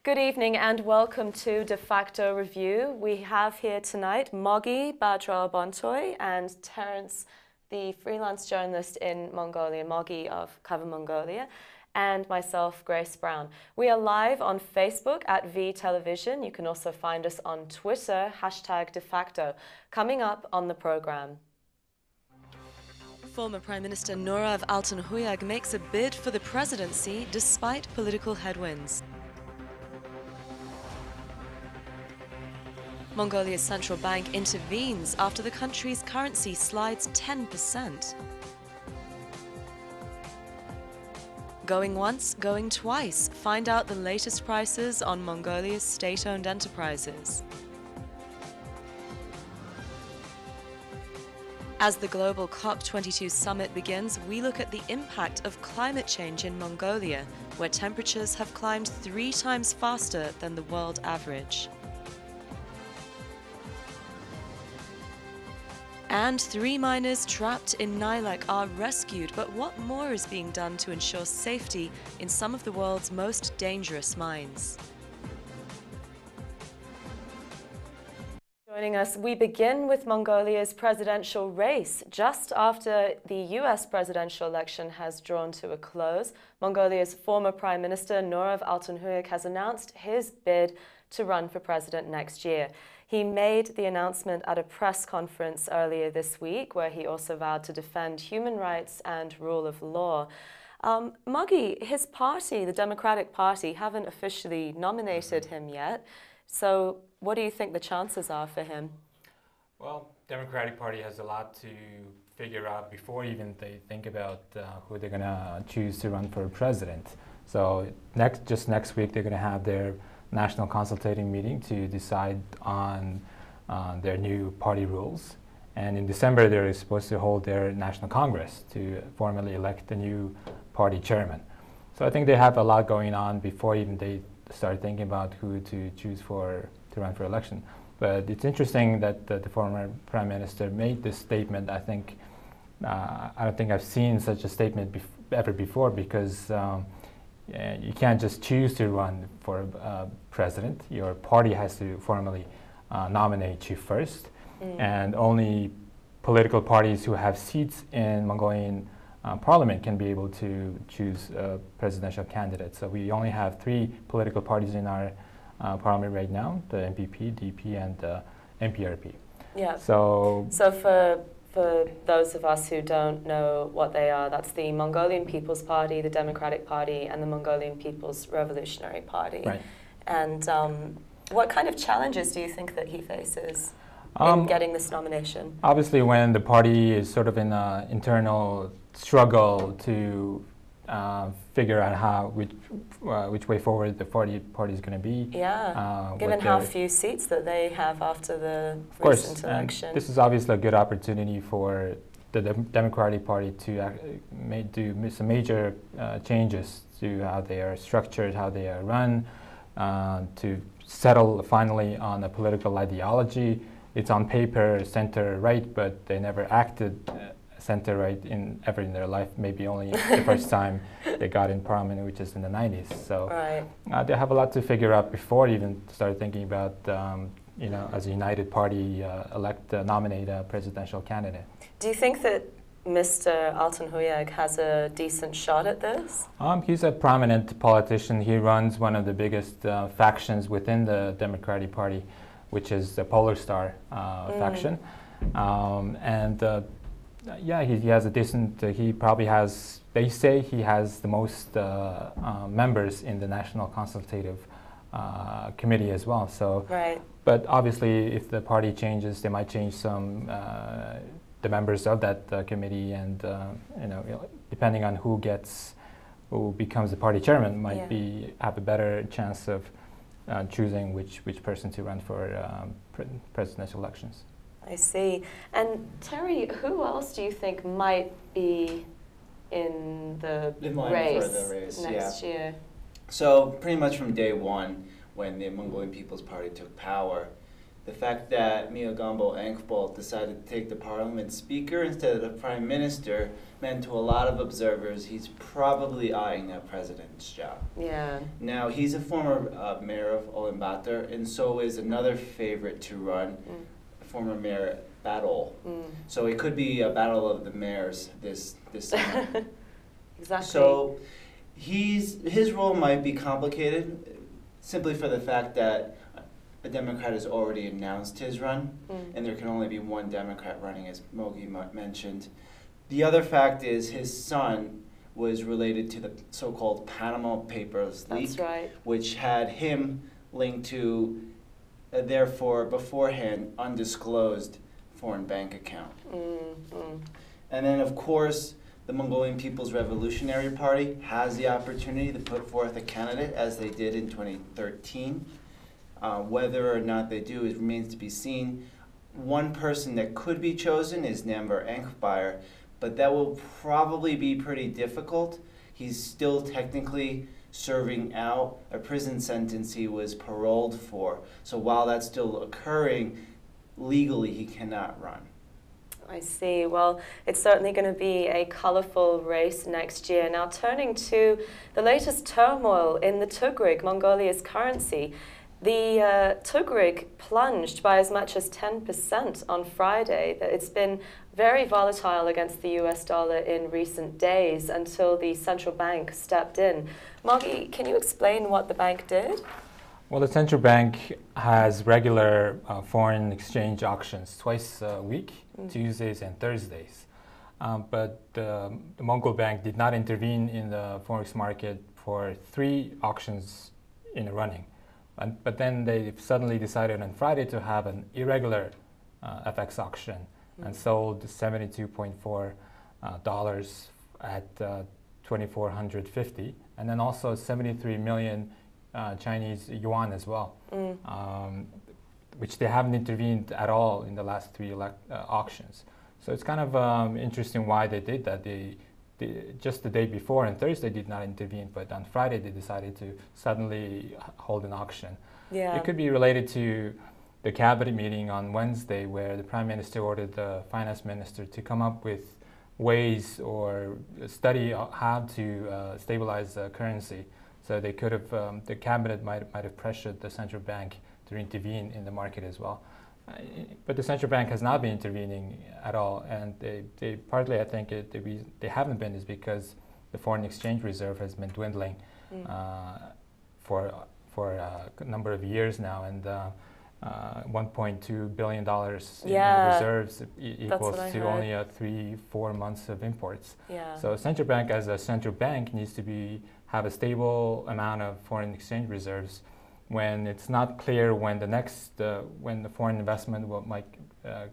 Good evening and welcome to Defacto Review. We have here tonight Mogi Badra-Bontoy and Terence, the freelance journalist in Mongolia, Mogi of Cover Mongolia, and myself, Grace Brown. We are live on Facebook at V Television. You can also find us on Twitter, #Defacto, coming up on the program. Former Prime Minister Nurav Altunhuyag makes a bid for the presidency despite political headwinds. Mongolia's central bank intervenes after the country's currency slides 10%. Going once, going twice. Find out the latest prices on Mongolia's state-owned enterprises. As the global COP22 summit begins, we look at the impact of climate change in Mongolia, where temperatures have climbed 3 times faster than the world average. And 3 miners trapped in Nilek are rescued, but what more is being done to ensure safety in some of the world's most dangerous mines? Joining us, we begin with Mongolia's presidential race. Just after the US presidential election has drawn to a close, Mongolia's former Prime Minister Nurav Altunhuyag has announced his bid to run for president next year. He made the announcement at a press conference earlier this week, where he also vowed to defend human rights and rule of law. Mogi, his party, the Democratic Party, haven't officially nominated him yet. So what do you think the chances are for him? Well, Democratic Party has a lot to figure out before even they think about who they're going to choose to run for president. So just next week, they're going to have their national consultative meeting to decide on their new party rules. And in December, they're supposed to hold their national congress to formally elect the new party chairman. So I think they have a lot going on before even they start thinking about who to choose to run for election. But it's interesting that the former prime minister made this statement. I don't think I've seen such a statement ever before, because you can't just choose to run for president. Your party has to formally nominate you first. And only political parties who have seats in Mongolian parliament can be able to choose a presidential candidate. So we only have 3 political parties in our parliament right now: the MPP, DP, and MPRP. Yeah. So for those of us who don't know what they are, that's the Mongolian People's Party, the Democratic Party, and the Mongolian People's Revolutionary Party. Right. And what kind of challenges do you think that he faces in getting this nomination? Obviously, when the party is sort of in an internal struggle to figure out which way forward the party is going to be. Yeah, given how few seats that they have after the recent election. This is obviously a good opportunity for the Democratic Party to do some major changes to how they are structured, how they are run, to settle finally on a political ideology. It's on paper center-right, but they never acted center-right ever in their life, maybe only the first time they got in parliament, which is in the 90s. So they have a lot to figure out before even start thinking about, as a united party, nominate a presidential candidate. Do you think that Mr. Altunhuyag has a decent shot at this? He's a prominent politician. He runs one of the biggest factions within the Democratic Party, which is the Polar Star faction. Yeah, he has a decent, he probably has, they say he has the most members in the National Consultative Committee as well. So, but obviously if the party changes, they might change some, the members of that committee, and depending on who becomes the party chairman, might have a better chance of choosing which person to run for presidential elections. I see. And Terry, who else do you think might be in the race next year? So pretty much from day one, when the Mongolian People's Party took power, The fact that Miogambo Ankbal decided to take the parliament speaker instead of the prime minister meant to a lot of observers he's probably eyeing that president's job. Yeah. Now, he's a former mayor of Ulaanbaatar, and so is another favorite to run, former mayor Battle. So it could be a battle of the mayors this summer. Exactly. So his role might be complicated simply for the fact that a Democrat has already announced his run, and there can only be one Democrat running, as Mogi mentioned. The other fact is his son was related to the so-called Panama Papers leak, That's right. which had him linked to, therefore, beforehand, undisclosed foreign bank account. And then, of course, the Mongolian People's Revolutionary Party has the opportunity to put forth a candidate, as they did in 2013. Whether or not they do, it remains to be seen. One person that could be chosen is Namber Ankbal, but that will probably be pretty difficult. He's still technically serving out a prison sentence he was paroled for. So while that's still occurring, legally he cannot run. I see. Well, it's certainly going to be a colourful race next year. Now, turning to the latest turmoil in the Tugrik, Mongolia's currency. The Tugrik plunged by as much as 10% on Friday. It's been very volatile against the US dollar in recent days until the central bank stepped in. Mogi, can you explain what the bank did? Well, the central bank has regular foreign exchange auctions twice a week, Tuesdays and Thursdays. But the Mongol bank did not intervene in the forex market for 3 auctions in a running. But then they suddenly decided on Friday to have an irregular FX auction and sold $72.4 at 2,450, and then also 73 million Chinese yuan as well, which they haven't intervened at all in the last 3 auctions. So it's kind of interesting why they did that. They just the day before on Thursday did not intervene, but on Friday they decided to suddenly hold an auction. Yeah. It could be related to the cabinet meeting on Wednesday, where the prime minister ordered the finance minister to come up with ways or study how to stabilize the currency. So they could have, the cabinet might have pressured the central bank to intervene in the market as well. But the central bank has not been intervening at all, and they partly, I think, they haven't been is because the foreign exchange reserve has been dwindling for a number of years now, and $1.2 billion in reserves equals to only 3-4 months of imports. Yeah. So central bank, as a central bank, needs to have a stable amount of foreign exchange reserves. When it's not clear when the next when the foreign investment might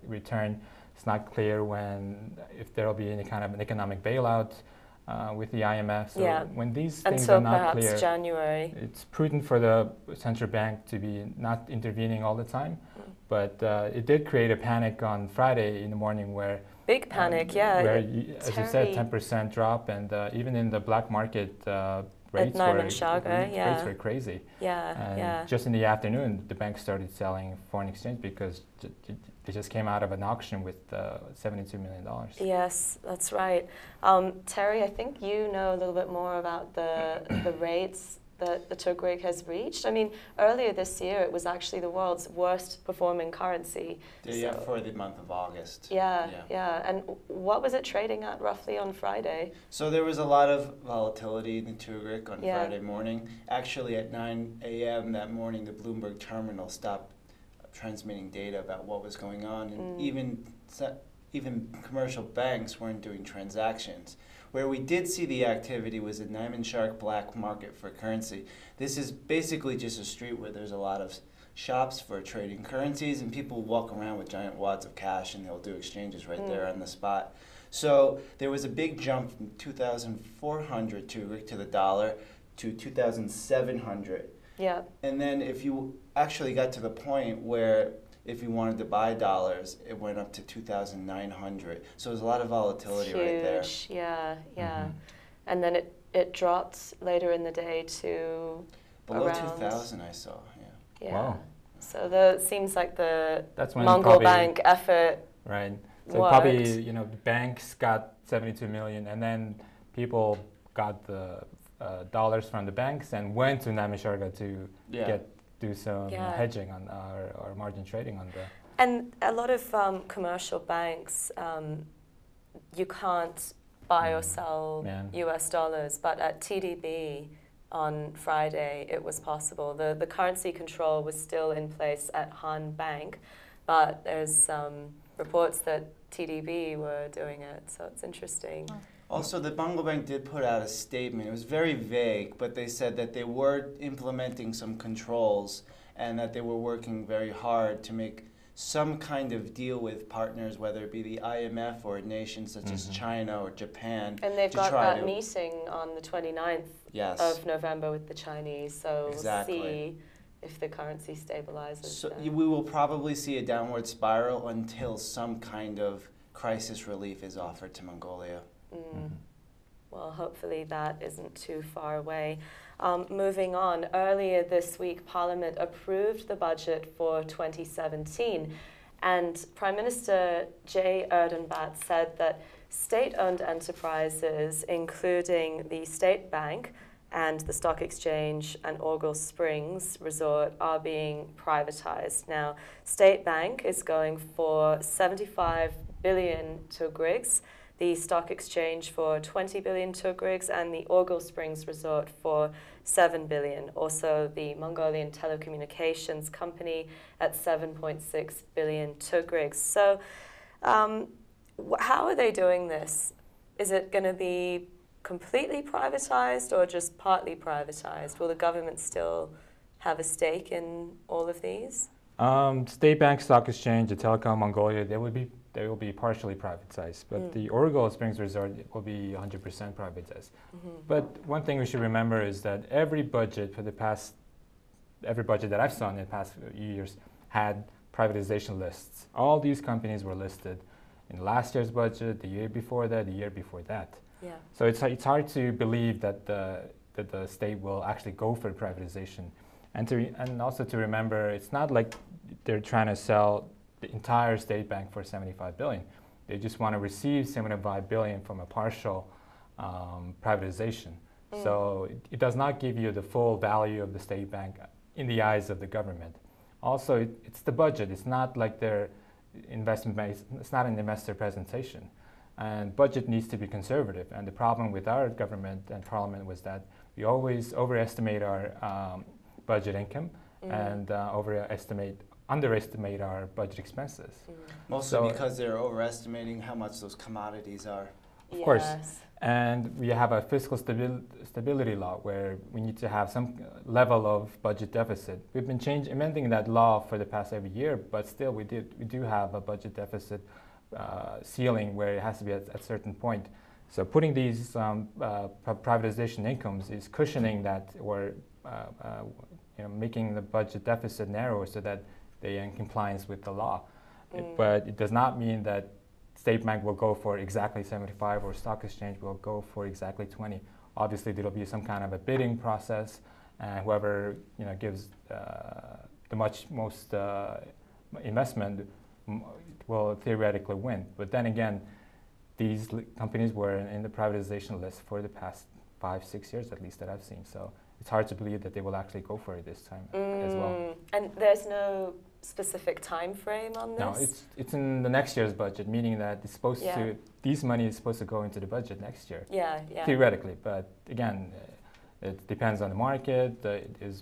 return, it's not clear if there will be any kind of an economic bailout with the IMF. So when these things are not clear, perhaps January, it's prudent for the central bank to be not intervening all the time. But it did create a panic on Friday in the morning where big panic, where as you said, 10% drop, and even in the black market. Rates were crazy. Just in the afternoon, the bank started selling foreign exchange because they just came out of an auction with $72 million. Yes, that's right. Terry, I think you know a little bit more about the rates that the Tugrik has reached. I mean, earlier this year, it was actually the world's worst performing currency. For the month of August. Yeah. And what was it trading at roughly on Friday? So there was a lot of volatility in the Tugrik on Friday morning. Actually, at 9 a.m. that morning, the Bloomberg terminal stopped transmitting data about what was going on, and even commercial banks weren't doing transactions. Where we did see the activity was in Diamond Shark black market for currency. This is basically just a street where there's a lot of shops for trading currencies, and people walk around with giant wads of cash and they'll do exchanges right there on the spot. So there was a big jump from 2,400 to the dollar to 2,700. Yeah. And then if you actually got to the point where if you wanted to buy dollars, it went up to 2,900. So there's a lot of volatility right there. Yeah. And then it dropped later in the day to below around 2,000, I saw. Wow. So the seems like the That's when Mongol Bank effort right. So worked. probably, the banks got 72 million, and then people got the dollars from the banks and went to Namisharga to do some hedging on or margin trading on the. And a lot of commercial banks, you can't buy or sell US dollars, but at TDB on Friday it was possible. The currency control was still in place at Han Bank, but there's reports that TDB were doing it, so it's interesting. Also, the Mongol Bank did put out a statement. It was very vague, but they said that they were implementing some controls and that they were working very hard to make some kind of deal with partners, whether it be the IMF or nations such as China or Japan. And they've got that meeting on the 29th of November with the Chinese, so we'll see if the currency stabilizes. So we will probably see a downward spiral until some kind of crisis relief is offered to Mongolia. Well, hopefully that isn't too far away. Moving on, earlier this week, Parliament approved the budget for 2017, and Prime Minister Jay Erdenbat said that state-owned enterprises, including the State Bank and the Stock Exchange and Orgel Springs Resort, are being privatized. Now, State Bank is going for 75 billion tugrigs, the Stock Exchange for 20 billion tugrigs, and the Orgel Springs Resort for 7 billion. Also, the Mongolian Telecommunications Company at 7.6 billion tugrigs. So, how are they doing this? Is it going to be completely privatized or just partly privatized? Will the government still have a stake in all of these? State Bank, Stock Exchange, the Telecom Mongolia, they will be partially privatized, but the Orgel Springs Resort will be 100% privatized. But one thing we should remember is that every budget that I've seen in the past few years had privatization lists. All these companies were listed in last year's budget, the year before that, the year before that. Yeah. So it's hard to believe that the state will actually go for privatization, and also to remember, it's not like they're trying to sell the entire State Bank for 75 billion. They just want to receive 75 billion from a partial privatization. So it does not give you the full value of the State Bank in the eyes of the government. Also, it's the budget. It's not like their investment base. It's not an investor presentation. And budget needs to be conservative. And the problem with our government and parliament was that we always overestimate our budget income and underestimate our budget expenses. Mostly because they're overestimating how much those commodities are. Of course. And we have a fiscal stability law where we need to have some level of budget deficit. We've been amending that law for the past every year, but still we do have a budget deficit ceiling where it has to be at a certain point. So putting these privatization incomes is cushioning that, or making the budget deficit narrower so that they are in compliance with the law. But it does not mean that State Bank will go for exactly 75 or Stock Exchange will go for exactly 20. Obviously, there will be some kind of a bidding process, and whoever gives the most investment will theoretically win. But then again, these companies were in the privatization list for the past 5-6 years at least that I've seen. So it's hard to believe that they will actually go for it this time as well. And there's no specific time frame on this? No, it's in the next year's budget, meaning that it's supposed to, these money is supposed to go into the budget next year. Theoretically, but again, it depends on the market.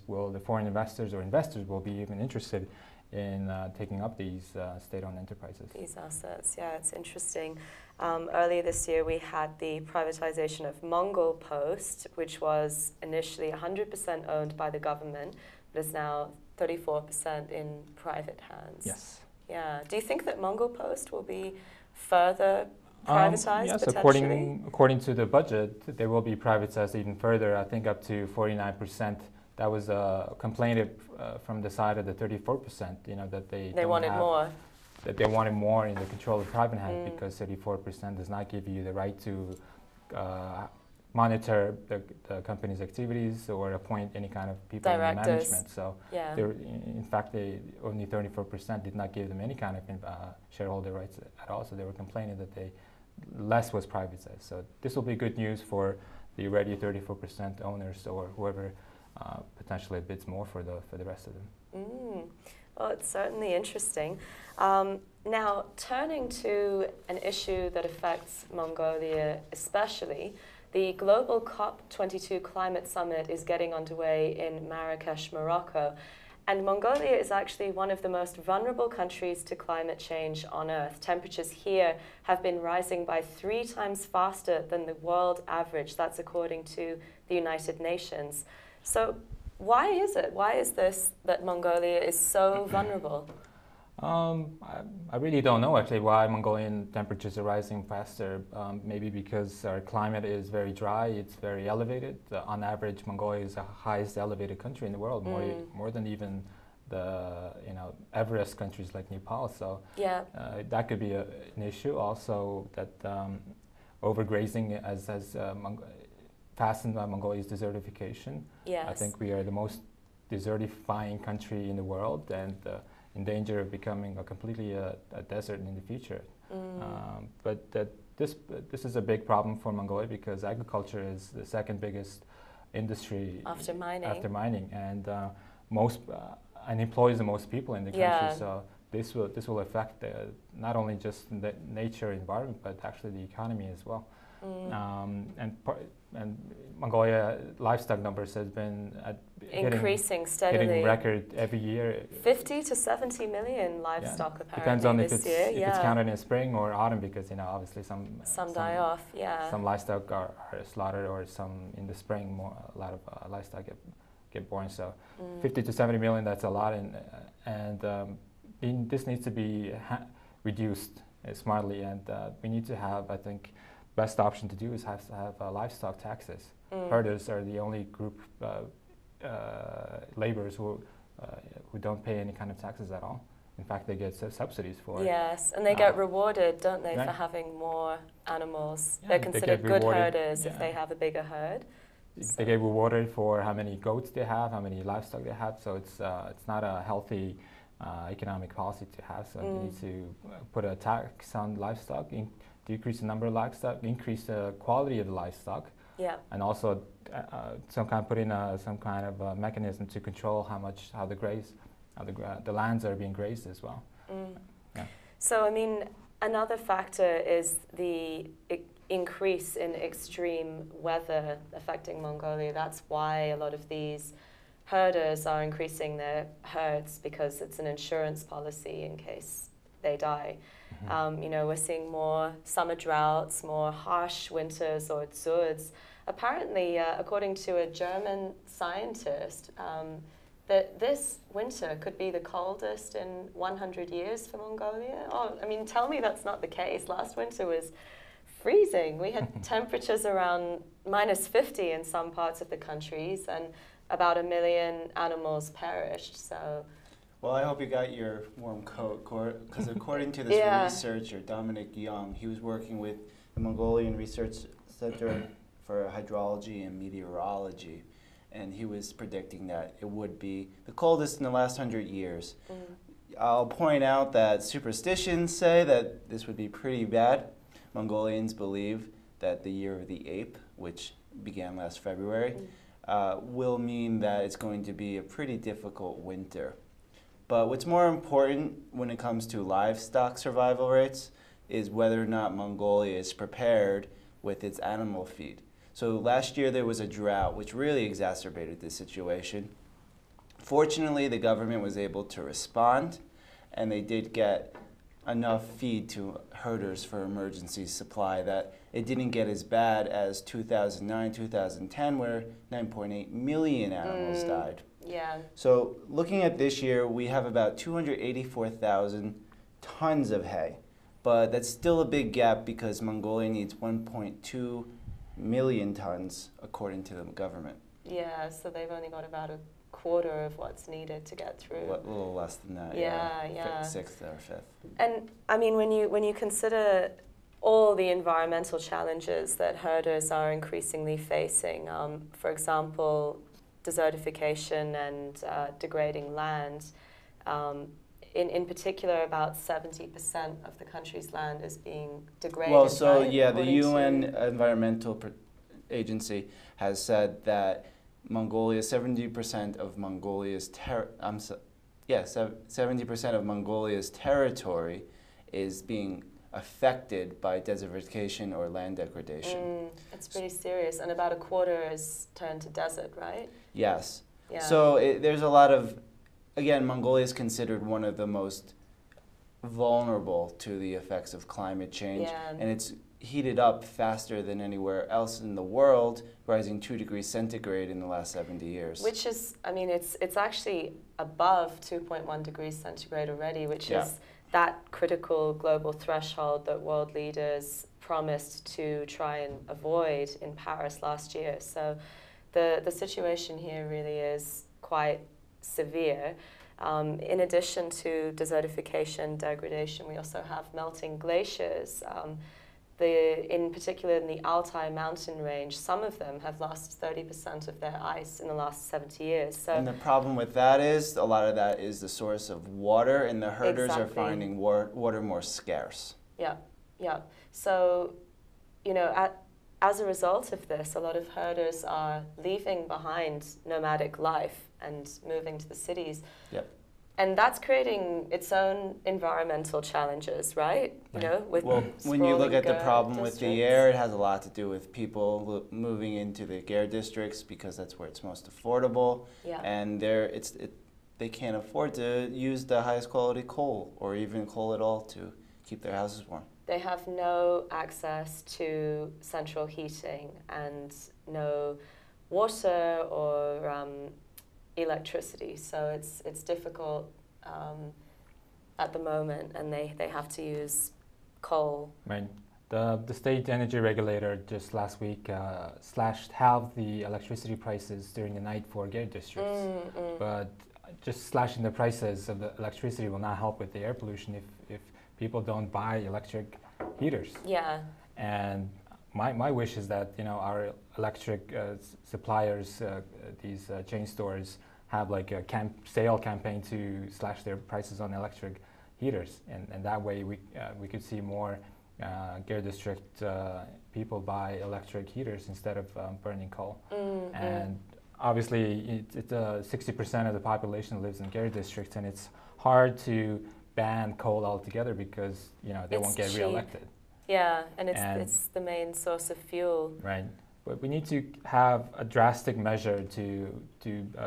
Will the foreign investors or investors will be even interested in taking up these state-owned enterprises? These assets, it's interesting. Earlier this year, we had the privatization of Mongol Post, which was initially 100% owned by the government, but is now 34% in private hands. Yes. Yeah. Do you think that Mongol Post will be further privatized? Yes, potentially? according to the budget, they will be privatized even further. I think up to 49%. That was a complaint from the side of the 34%. That they wanted more. That they wanted more in the control of private hands because 34% does not give you the right to monitor the company's activities or appoint any kind of people in the Directors. management. So Yeah. in fact, they only 34% did not give them any kind of shareholder rights at all. So they were complaining that less was privatized. So this will be good news for the already 34% owners or whoever potentially bids more for the rest of them. Well, it's certainly interesting. Now, turning to an issue that affects Mongolia especially, the global COP22 climate summit is getting underway in Marrakesh, Morocco. And Mongolia is actually one of the most vulnerable countries to climate change on Earth. Temperatures here have been rising by 3 times faster than the world average. That's according to the United Nations. So why is it? Why is this that Mongolia is so vulnerable? I really don't know actually why Mongolian temperatures are rising faster. Maybe because our climate is very dry, it's very elevated. On average, Mongolia is the highest elevated country in the world, more than even the Everest countries like Nepal. So yeah. That could be an issue. Also, that overgrazing has fastened Mongolia's desertification. Yes. I think we are the most desertifying country in the world, and in danger of becoming completely a desert in the future. But this is a big problem for Mongolia because agriculture is the second biggest industry after mining, and and employs the most people in the country. So this will affect not only just the nature environment, but actually the economy as well. And Mongolia livestock numbers has been increasing steadily, hitting record every year. 50 to 70 million livestock apparently. Depends on if year. If it's counted in spring or autumn, because obviously some die off. Yeah. Some livestock are slaughtered, or some in the spring a lot of livestock get born. So 50 to 70 million, that's a lot, and this needs to be reduced smartly, and we need to have, I think, best option to do is have livestock taxes. Herders are the only group laborers who don't pay any kind of taxes at all. In fact, they get subsidies for it. Yes, and they get rewarded, don't they, for having more animals? Yeah, they're considered good herders if they have a bigger herd. They get rewarded for how many goats they have, how many livestock they have. So it's not a healthy economic policy to have. So you need to put a tax on livestock, decrease the number of livestock, increase the quality of the livestock, and also put in some kind of mechanism to control how the lands are being grazed as well. So I mean, another factor is the increase in extreme weather affecting Mongolia. That's why a lot of these herders are increasing their herds, because it's an insurance policy in case they die. We're seeing more summer droughts, more harsh winters or dzuds. Apparently, according to a German scientist, that this winter could be the coldest in 100 years for Mongolia. Oh, I mean, tell me that's not the case. Last winter was freezing. We had temperatures around -50 in some parts of the countries, and about 1 million animals perished. So. Well, I hope you got your warm coat, because according to this researcher, Dominic Young, he was working with the Mongolian Research Center for Hydrology and Meteorology, and he was predicting that it would be the coldest in the last 100 years. I'll point out that superstitions say that this would be pretty bad. Mongolians believe that the year of the ape, which began last February, will mean that it's going to be a pretty difficult winter. But what's more important when it comes to livestock survival rates is whether or not Mongolia is prepared with its animal feed. So last year there was a drought which really exacerbated this situation. Fortunately, the government was able to respond, and they did get enough feed to herders for emergency supply that it didn't get as bad as 2009, 2010, where 9.8 million animals died. Yeah. So looking at this year, we have about 284,000 tons of hay, but that's still a big gap because Mongolia needs 1.2 million tons according to the government. Yeah, so they've only got about a quarter of what's needed to get through. A little less than that. Yeah. Sixth or fifth. And I mean, when you consider all the environmental challenges that herders are increasingly facing. For example, desertification and degrading land. In particular, about 70% of the country's land is being degraded. Well, so right? yeah, the According UN to Environmental Agency has said that 70% of Mongolia's 70% of Mongolia's territory is being affected by desertification or land degradation. It's pretty serious, and about a quarter is turned to desert, right? Yes. Yeah. So there's a lot of, again, Mongolia is considered one of the most vulnerable to the effects of climate change, and it's heated up faster than anywhere else in the world, rising 2 degrees centigrade in the last 70 years. Which is, I mean, it's actually above 2.1 degrees centigrade already, which is that critical global threshold that world leaders promised to try and avoid in Paris last year. So the situation here really is quite severe. In addition to desertification, degradation, we also have melting glaciers. In particular in the Altai mountain range, some of them have lost 30% of their ice in the last 70 years. So, and the problem with that is, a lot of that is the source of water, and the herders are finding water more scarce. Yeah, yeah. So, you know, as a result of this, a lot of herders are leaving behind nomadic life and moving to the cities. Yep. And that's creating its own environmental challenges, right? You know, with when you look at the problem districts. with the air, it has a lot to do with people moving into the Ger districts because that's where it's most affordable. Yeah. And they can't afford to use the highest quality coal or even coal at all to keep their houses warm. They have no access to central heating and no water or electricity, so it's difficult at the moment, and they have to use coal. Right. The state energy regulator just last week slashed half the electricity prices during the night for Ger districts. But just slashing the prices of the electricity will not help with the air pollution if people don't buy electric heaters. Yeah. And my wish is that, you know, our electric suppliers, these chain stores, have like a sale campaign to slash their prices on electric heaters, and that way we could see more Ger district people buy electric heaters instead of burning coal. And obviously, 60% of the population lives in Ger districts, and it's hard to ban coal altogether because, you know, they won't get reelected. Yeah, and it's the main source of fuel. Right. But we need to have a drastic measure to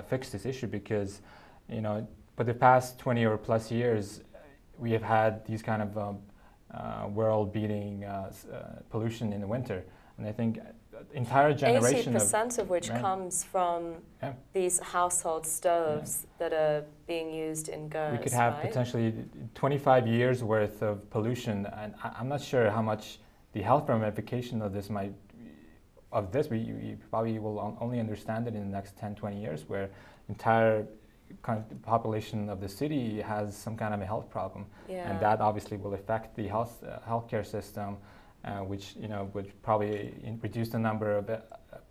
fix this issue because, you know, for the past 20 or plus years, we have had these kind of world-beating pollution in the winter. And I think entire generation 80% of which comes from these household stoves that are being used in Gers. We could have potentially 25 years worth of pollution, and I'm not sure how much the health ramification of this might. We probably will only understand it in the next 10, 20 years, where entire kind of population of the city has some kind of a health problem, and that obviously will affect the healthcare system, which, you know, would probably reduce the number of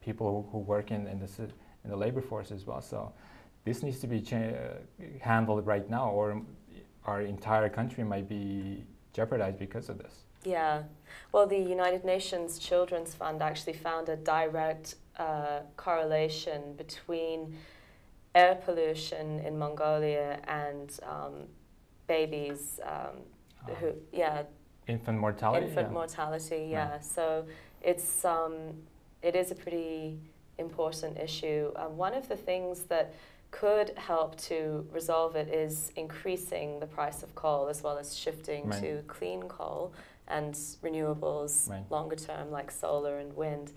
people who work in the labor force as well. So this needs to be handled right now, or our entire country might be jeopardized because of this. Yeah, well, the United Nations Children's Fund actually found a direct correlation between air pollution in Mongolia and babies infant mortality. Infant mortality, yeah. Right. So it is a pretty important issue. One of the things that could help to resolve it is increasing the price of coal, as well as shifting to clean coal and renewables longer term, like solar and wind.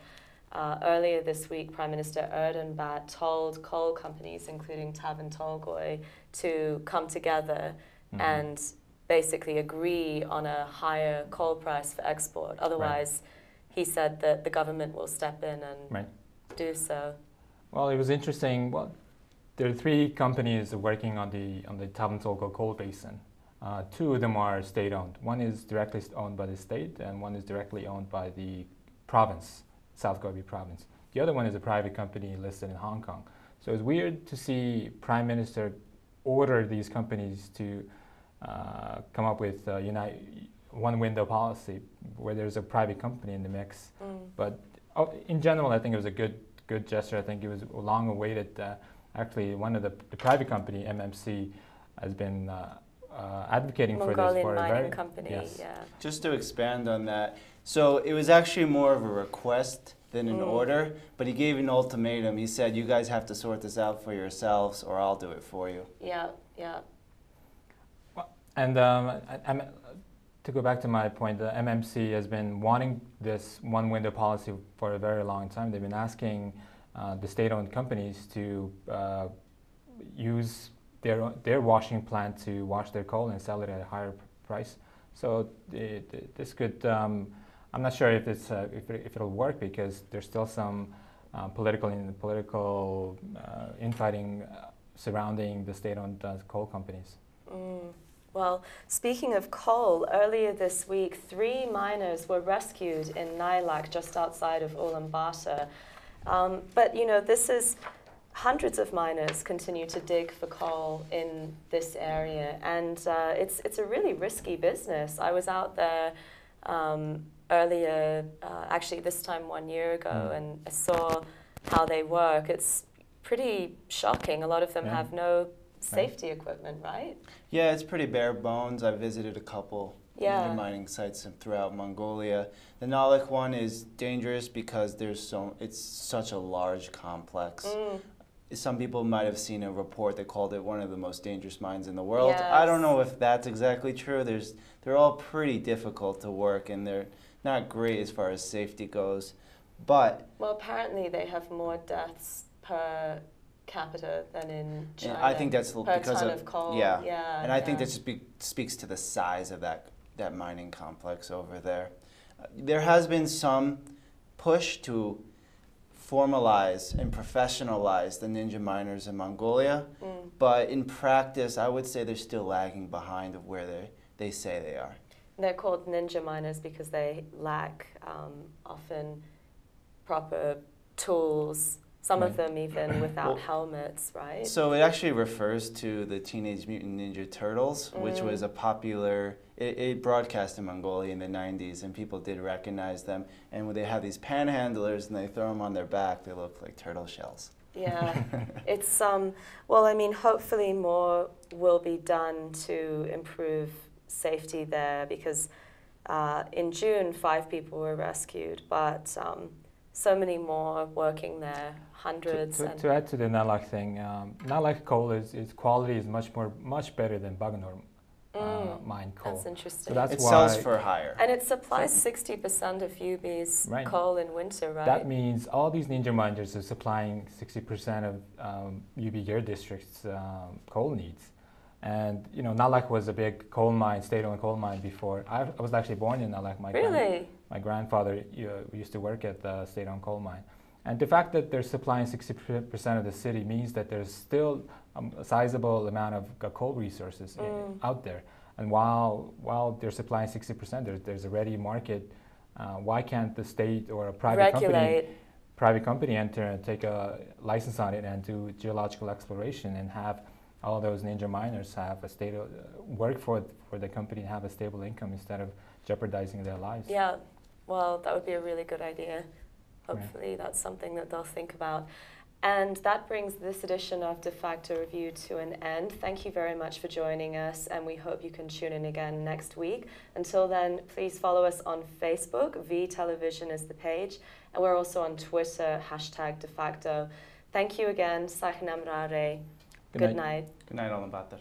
Earlier this week, Prime Minister Erdogan told coal companies, including Tavan Tolgoi, to come together and basically agree on a higher coal price for export. Otherwise, he said that the government will step in and do so. Well, it was interesting. Well, there are 3 companies working on the Tavan Tolgoi coal basin. Two of them are state-owned. One is directly owned by the state, and one is directly owned by the province, South Gobi province. The other one is a private company listed in Hong Kong. So it's weird to see Prime Minister order these companies to come up with one-window policy where there's a private company in the mix. But in general, I think it was a good gesture. I think it was long awaited. Actually, one of the private company, MMC, has been advocating for this for a very company. Yes. Yeah. Just to expand on that, so it was actually more of a request than an order, but he gave an ultimatum. He said, you guys have to sort this out for yourselves or I'll do it for you. Yeah, yeah. And to go back to my point, the MMC has been wanting this one-window policy for a very long time. They've been asking the state-owned companies to use their washing plant to wash their coal and sell it at a higher price. So this could, I'm not sure if it'll work because there's still some political infighting surrounding the state-owned coal companies. Well, speaking of coal, earlier this week, 3 miners were rescued in Nylak, just outside of Ulaanbaatar. But you know, this is hundreds of miners continue to dig for coal in this area, and it's a really risky business. I was out there earlier, actually this time 1 year ago, and I saw how they work. It's pretty shocking. A lot of them have no safety equipment, right? Yeah, it's pretty bare bones. I visited a couple mining sites throughout Mongolia. The Nalek one is dangerous because it's such a large complex. Some people might have seen a report that called it one of the most dangerous mines in the world. Yes. I don't know if that's exactly true. They're all pretty difficult to work, and they're not great as far as safety goes. But well, apparently they have more deaths per capita than in China. I think that's per because ton of coal. Yeah, and I think that just speaks to the size of that mining complex over there. There has been some push to formalize and professionalize the ninja miners in Mongolia, but in practice, I would say they're still lagging behind of where they say they are. They're called ninja miners because they lack often proper tools. Some of them even without helmets, right? So it actually refers to the Teenage Mutant Ninja Turtles, which was a popular, it broadcast in Mongolia in the 90s, and people did recognize them. And when they have these panhandlers and they throw them on their back, they look like turtle shells. Yeah, it's, well, I mean, hopefully more will be done to improve safety there because in June, 5 people were rescued, but so many more working there, hundreds. To add to the Nalak thing, Nalak coal quality is much better than Baganor mine coal. That's interesting. So that's it why sells for higher. And it supplies 60% of UB's coal in winter, right? That means all these ninja miners are supplying 60% of UB Gear District's coal needs. And you know, Nalak was a big coal mine, state-owned coal mine before. I was actually born in Nalak. My grandfather used to work at the state-owned coal mine. And the fact that they're supplying 60% of the city means that there's still a sizable amount of coal resources out there. And while they're supplying 60%, there's a ready market. Why can't the state or a private company enter and take a license on it and do geological exploration and have all those ninja miners have a work for the company and have a stable income instead of jeopardizing their lives? Yeah, well, that would be a really good idea. Hopefully that's something that they'll think about. And that brings this edition of Defacto Review to an end. Thank you very much for joining us, and we hope you can tune in again next week. Until then, please follow us on Facebook. V Television is the page, and we're also on Twitter, #Defacto. Thank you again. Good night. Good night, Ulaanbaatar.